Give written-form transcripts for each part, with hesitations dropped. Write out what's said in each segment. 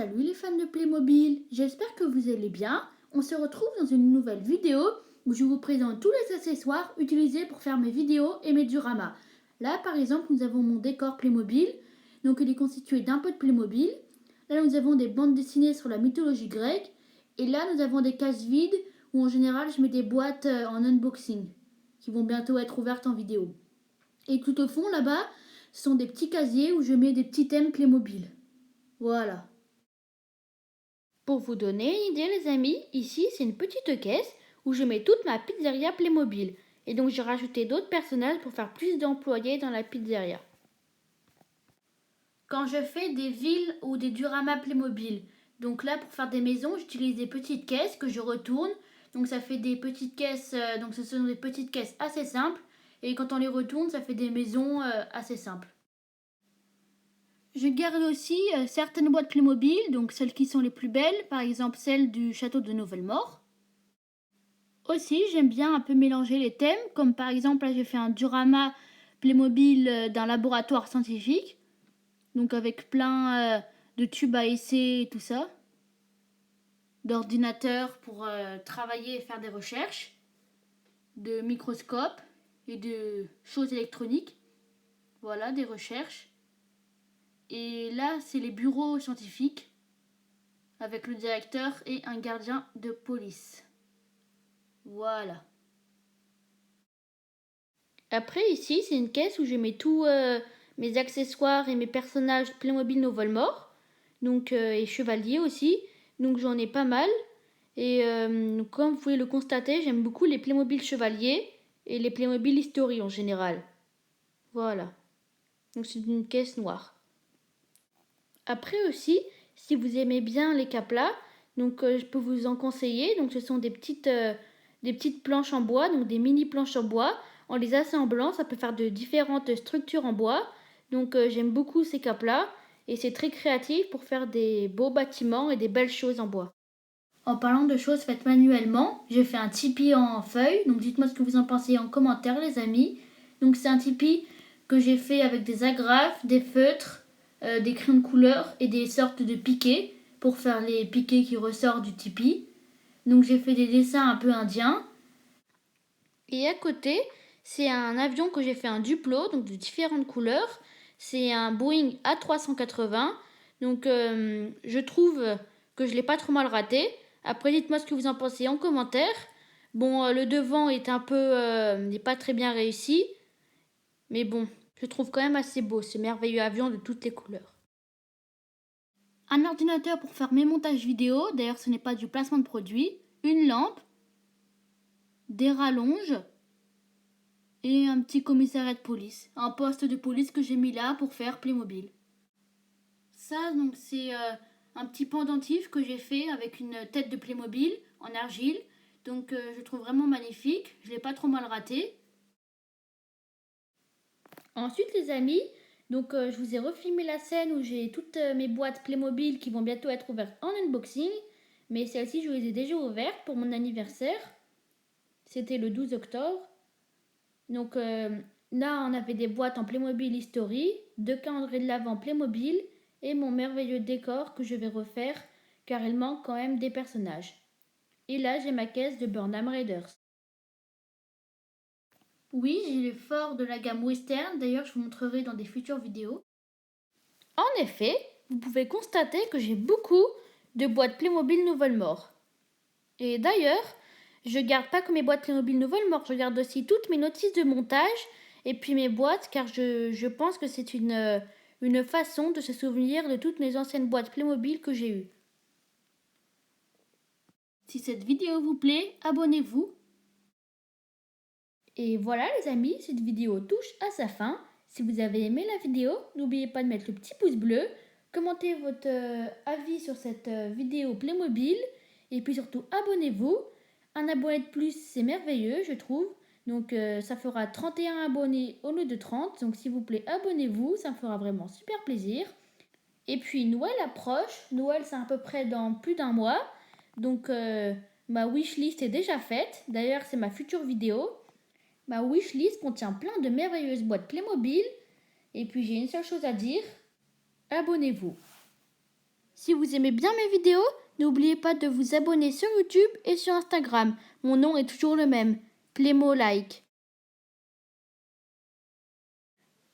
Salut les fans de Playmobil, j'espère que vous allez bien. On se retrouve dans une nouvelle vidéo où je vous présente tous les accessoires utilisés pour faire mes vidéos et mes dioramas. Là par exemple nous avons mon décor Playmobil, donc il est constitué d'un peu de Playmobil. Là nous avons des bandes dessinées sur la mythologie grecque et là nous avons des cases vides où en général je mets des boîtes en unboxing qui vont bientôt être ouvertes en vidéo. Et tout au fond là-bas ce sont des petits casiers où je mets des petits thèmes Playmobil. Voilà. Pour vous donner une idée les amis, ici c'est une petite caisse où je mets toute ma pizzeria Playmobil. Et donc j'ai rajouté d'autres personnages pour faire plus d'employés dans la pizzeria. Quand je fais des villes ou des dioramas Playmobil, donc là pour faire des maisons j'utilise des petites caisses que je retourne. Donc ça fait des petites caisses, donc ce sont des petites caisses assez simples. Et quand on les retourne ça fait des maisons assez simples. Je garde aussi certaines boîtes Playmobil, donc celles qui sont les plus belles, par exemple celle du château de Nouvelle-Mort. Aussi, j'aime bien un peu mélanger les thèmes, comme par exemple là j'ai fait un diorama Playmobil d'un laboratoire scientifique, donc avec plein de tubes à essai et tout ça, d'ordinateurs pour travailler et faire des recherches, de microscopes et de choses électroniques, voilà, des recherches. Et là, c'est les bureaux scientifiques avec le directeur et un gardien de police. Voilà. Après, ici, c'est une caisse où je mets tous mes accessoires et mes personnages Playmobil No Voldemort. Donc, et chevalier aussi. Donc, j'en ai pas mal. Et comme vous pouvez le constater, j'aime beaucoup les Playmobil chevaliers et les Playmobil History en général. Voilà. Donc, c'est une caisse noire. Après aussi, si vous aimez bien les caplas, donc je peux vous en conseiller. Donc ce sont des petites planches en bois, donc des mini planches en bois. En les assemblant, ça peut faire de différentes structures en bois. Donc j'aime beaucoup ces caplas et c'est très créatif pour faire des beaux bâtiments et des belles choses en bois. En parlant de choses faites manuellement, j'ai fait un Tipeee en feuilles. Donc dites-moi ce que vous en pensez en commentaire les amis. Donc c'est un Tipeee que j'ai fait avec des agrafes, des feutres, des crayons de couleur et des sortes de piquets pour faire les piquets qui ressortent du Tipeee. Donc j'ai fait des dessins un peu indiens. Et à côté, c'est un avion que j'ai fait un duplo, donc de différentes couleurs. C'est un Boeing A380. Donc je trouve que je l'ai pas trop mal raté. Après, dites-moi ce que vous en pensez en commentaire. Bon, le devant est un peu, n'est pas très bien réussi. Mais bon, je trouve quand même assez beau ce merveilleux avion de toutes les couleurs. Un ordinateur pour faire mes montages vidéo, d'ailleurs ce n'est pas du placement de produit, une lampe, des rallonges et un petit commissariat de police, un poste de police que j'ai mis là pour faire Playmobil. Ça donc c'est un petit pendentif que j'ai fait avec une tête de Playmobil en argile, donc je trouve vraiment magnifique, je l'ai pas trop mal raté. Ensuite les amis, donc je vous ai refilmé la scène où j'ai toutes mes boîtes Playmobil qui vont bientôt être ouvertes en unboxing. Mais celles-ci je les ai déjà ouvertes pour mon anniversaire. C'était le 12 octobre. Donc là on avait des boîtes en Playmobil History, 2 calendriers de l'Avent Playmobil et mon merveilleux décor que je vais refaire car il manque quand même des personnages. Et là j'ai ma caisse de Burnham Raiders. Oui, j'ai le fort de la gamme western, d'ailleurs je vous montrerai dans des futures vidéos. En effet, vous pouvez constater que j'ai beaucoup de boîtes Playmobil Nouvelle-Mort. Et d'ailleurs, je garde pas que mes boîtes Playmobil Nouvelle-Mort, je garde aussi toutes mes notices de montage et puis mes boîtes car je pense que c'est une façon de se souvenir de toutes mes anciennes boîtes Playmobil que j'ai eues. Si cette vidéo vous plaît, abonnez-vous. Et voilà les amis, cette vidéo touche à sa fin. Si vous avez aimé la vidéo, n'oubliez pas de mettre le petit pouce bleu, commentez votre avis sur cette vidéo Playmobil et puis surtout abonnez-vous. Un abonné de plus, c'est merveilleux, je trouve. Donc ça fera 31 abonnés au lieu de 30. Donc s'il vous plaît, abonnez-vous, ça me fera vraiment super plaisir. Et puis Noël approche. Noël, c'est à peu près dans plus d'un mois. Donc ma wishlist est déjà faite. D'ailleurs, c'est ma future vidéo. Ma wishlist contient plein de merveilleuses boîtes Playmobil. Et puis j'ai une seule chose à dire, abonnez-vous. Si vous aimez bien mes vidéos, n'oubliez pas de vous abonner sur YouTube et sur Instagram. Mon nom est toujours le même, Plémo Like.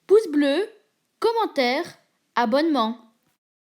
Pouce bleu, commentaire, abonnement.